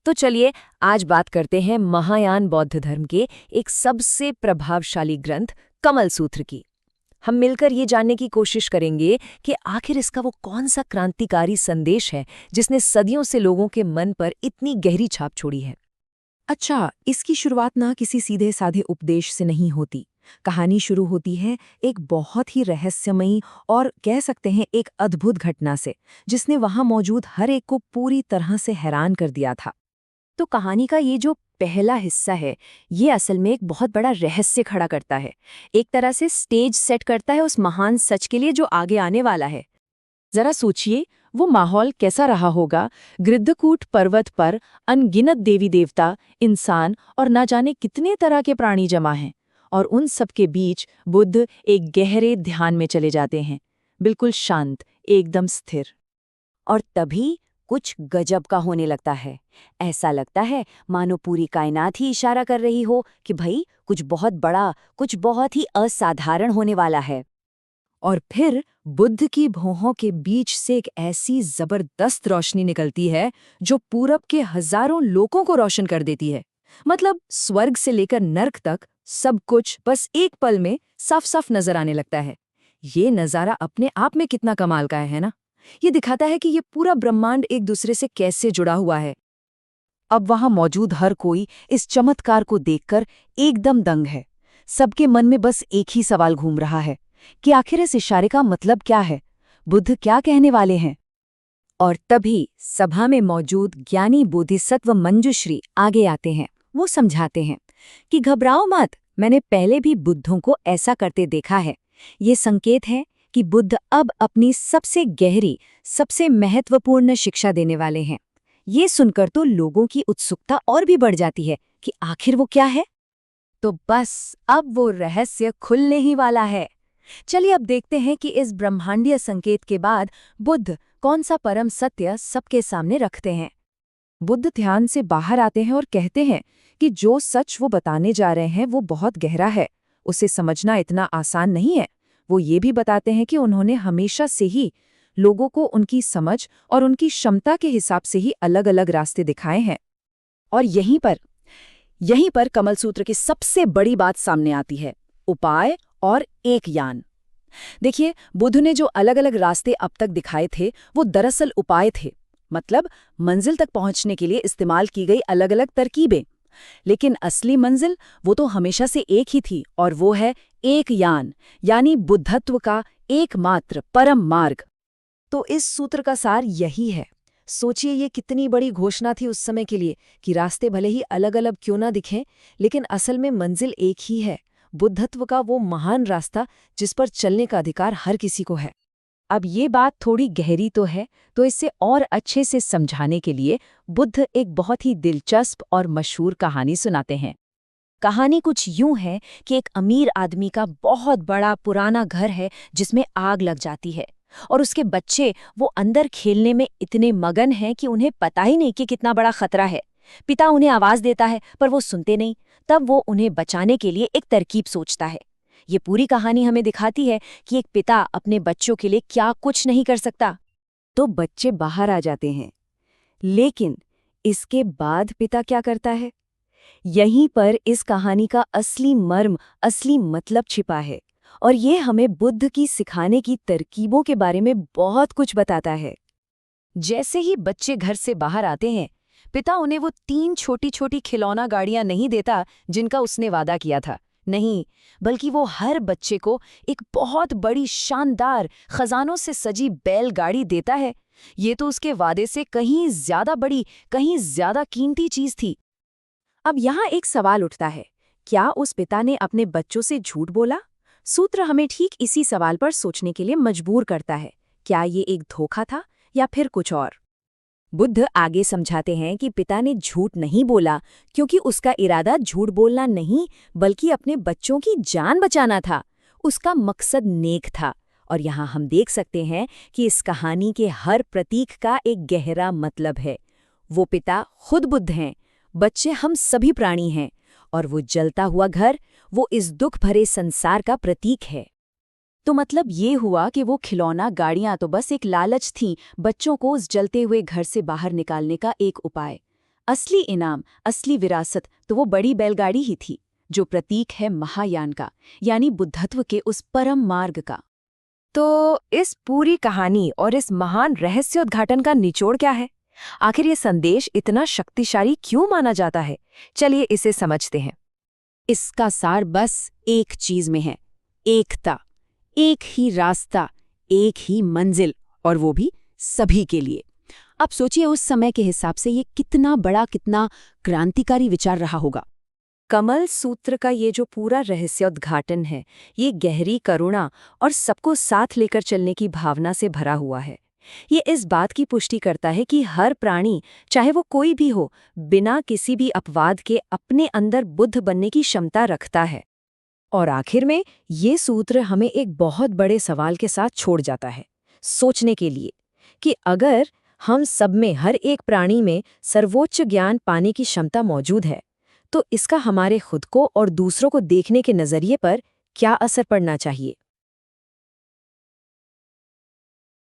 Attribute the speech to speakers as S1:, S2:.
S1: तो चलिए आज बात करते हैं महायान बौद्ध धर्म के एक सबसे प्रभावशाली ग्रंथ कमल सूत्र की। हम मिलकर ये जानने की कोशिश करेंगे कि आखिर इसका वो कौन सा क्रांतिकारी संदेश है जिसने सदियों से लोगों के मन पर इतनी गहरी छाप छोड़ी है।
S2: अच्छा, इसकी शुरुआत ना किसी सीधे साधे उपदेश से नहीं होती। कहानी शुरू होती है एक बहुत ही रहस्यमयी और कह सकते हैं एक अद्भुत घटना से, जिसने वहां मौजूद हर एक को पूरी तरह से हैरान कर दिया था। तो कहानी का ये जो पहला हिस्सा है, ये असल में एक बहुत बड़ा रहस्य खड़ा करता है। एक तरह से स्टेज सेट करता है उस महान सच के लिए जो आगे आने वाला है। जरा सोचिए, वो माहौल कैसा रहा होगा। गृद्धकूट पर्वत पर अनगिनत देवी देवता, इंसान और ना जाने कितने तरह के प्राणी जमा हैं, और उन सब के बीच बुद्ध एक गहरे ध्यान में चले जाते हैं, बिल्कुल शांत, एकदम स्थिर।
S1: और तभी कुछ गजब का होने लगता है। ऐसा लगता है मानो पूरी कायनात ही इशारा कर रही हो कि भाई कुछ बहुत बड़ा, कुछ बहुत ही असाधारण होने वाला है।
S2: और फिर बुद्ध की भौहों के बीच से एक ऐसी जबरदस्त रोशनी निकलती है जो पूरब के हजारों लोगों को रोशन कर देती है। मतलब स्वर्ग से लेकर नर्क तक सब कुछ बस एक पल में साफ साफ नजर आने लगता है। ये नजारा अपने आप में कितना कमाल का है ना। ये दिखाता है कि ये पूरा ब्रह्मांड एक दूसरे से कैसे जुड़ा हुआ है। अब वहां मौजूद हर कोई इस चमत्कार को देखकर एकदम दंग है। सबके मन में बस एक ही सवाल घूम रहा है कि आखिर इस इशारे का मतलब क्या है, बुद्ध क्या कहने वाले हैं। और तभी सभा में मौजूद ज्ञानी बोधिसत्व मंजुश्री आगे आते हैं। वो समझाते हैं कि घबराओ मत, मैंने पहले भी बुद्धों को ऐसा करते देखा है। ये संकेत है कि बुद्ध अब अपनी सबसे गहरी, सबसे महत्वपूर्ण शिक्षा देने वाले हैं। ये सुनकर तो लोगों की उत्सुकता और भी बढ़ जाती है कि आखिर वो क्या है। तो बस अब वो रहस्य खुलने ही वाला है। चलिए अब देखते हैं कि इस ब्रह्मांडीय संकेत के बाद बुद्ध कौन सा परम सत्य सबके सामने रखते हैं। बुद्ध ध्यान से बाहर आते हैं और कहते हैं कि जो सच वो बताने जा रहे हैं वो बहुत गहरा है, उसे समझना इतना आसान नहीं है। वो ये भी बताते हैं कि उन्होंने हमेशा से ही लोगों को उनकी समझ और उनकी क्षमता के हिसाब से ही अलग अलग रास्ते दिखाए हैं। और यहीं पर कमल सूत्र की सबसे बड़ी बात सामने आती है, उपाय और एक यान। देखिए, बुद्ध ने जो अलग अलग रास्ते अब तक दिखाए थे वो दरअसल उपाय थे, मतलब मंजिल तक पहुंचने के लिए इस्तेमाल की गई अलग अलग तरकीबें। लेकिन असली मंजिल वो तो हमेशा से एक ही थी, और वो है एक यान, यानी बुद्धत्व का एकमात्र परम मार्ग। तो इस सूत्र का सार यही है। सोचिए, ये कितनी बड़ी घोषणा थी उस समय के लिए कि रास्ते भले ही अलग अलग क्यों ना दिखें, लेकिन असल में मंजिल एक ही है, बुद्धत्व का वो महान रास्ता जिस पर चलने का अधिकार हर किसी को है। अब ये बात थोड़ी गहरी तो है, तो इसे और अच्छे से समझाने के लिए बुद्ध एक बहुत ही दिलचस्प और मशहूर कहानी सुनाते हैं। कहानी कुछ यूं है कि एक अमीर आदमी का बहुत बड़ा पुराना घर है जिसमें आग लग जाती है, और उसके बच्चे वो अंदर खेलने में इतने मगन हैं कि उन्हें पता ही नहीं कि कितना बड़ा खतरा है। पिता उन्हें आवाज देता है पर वो सुनते नहीं। तब वो उन्हें बचाने के लिए एक तरकीब सोचता है। ये पूरी कहानी हमें दिखाती है कि एक पिता अपने बच्चों के लिए क्या कुछ नहीं कर सकता। तो बच्चे बाहर आ जाते हैं, लेकिन इसके बाद पिता क्या करता है? यहीं पर इस कहानी का असली मर्म, असली मतलब छिपा है, और ये हमें बुद्ध की सिखाने की तरकीबों के बारे में बहुत कुछ बताता है। जैसे ही बच्चे घर से बाहर आते हैं, पिता उन्हें वो 3 छोटी छोटी खिलौना गाड़ियां नहीं देता जिनका उसने वादा किया था। नहीं, बल्कि वो हर बच्चे को एक बहुत बड़ी, शानदार, खजानों से सजी बैलगाड़ी देता है। ये तो उसके वादे से कहीं ज्यादा बड़ी, कहीं ज्यादा कीमती चीज थी। अब यहाँ एक सवाल उठता है, क्या उस पिता ने अपने बच्चों से झूठ बोला? सूत्र हमें ठीक इसी सवाल पर सोचने के लिए मजबूर करता है। क्या ये एक धोखा था या फिर कुछ और? बुद्ध आगे समझाते हैं कि पिता ने झूठ नहीं बोला, क्योंकि उसका इरादा झूठ बोलना नहीं, बल्कि अपने बच्चों की जान बचाना था। उसका मकसद नेक था। और यहाँ हम देख सकते हैं कि इस कहानी के हर प्रतीक का एक गहरा मतलब है। वो पिता खुद बुद्ध हैं, बच्चे हम सभी प्राणी हैं, और वो जलता हुआ घर, वो इस दुख भरे संसार का प्रतीक है। तो मतलब ये हुआ कि वो खिलौना गाड़ियां तो बस एक लालच थी, बच्चों को उस जलते हुए घर से बाहर निकालने का एक उपाय। असली इनाम, असली विरासत तो वो बड़ी बैलगाड़ी ही थी, जो प्रतीक है महायान का, यानी बुद्धत्व के उस परम मार्ग का।
S1: तो इस पूरी कहानी और इस महान रहस्योद्घाटन का निचोड़ क्या है? आखिर ये संदेश इतना शक्तिशाली क्यों माना जाता है? चलिए इसे समझते हैं।
S2: इसका सार बस एक चीज में है, एकता। एक ही रास्ता, एक ही मंजिल, और वो भी सभी के लिए। अब सोचिए उस समय के हिसाब से ये कितना बड़ा, कितना क्रांतिकारी विचार रहा होगा।
S1: कमल सूत्र का ये जो पूरा रहस्योद्घाटन है, ये गहरी करुणा और सबको साथ लेकर चलने की भावना से भरा हुआ है। ये इस बात की पुष्टि करता है कि हर प्राणी, चाहे वो कोई भी हो, बिना किसी भी अपवाद के अपने अंदर बुद्ध बनने की क्षमता रखता है। और आखिर में ये सूत्र हमें एक बहुत बड़े सवाल के साथ छोड़ जाता है, सोचने के लिए, कि अगर हम सब में, हर एक प्राणी में सर्वोच्च ज्ञान पाने की क्षमता मौजूद है, तो इसका हमारे खुद को और दूसरों को देखने के नज़रिए पर क्या असर पड़ना चाहिए।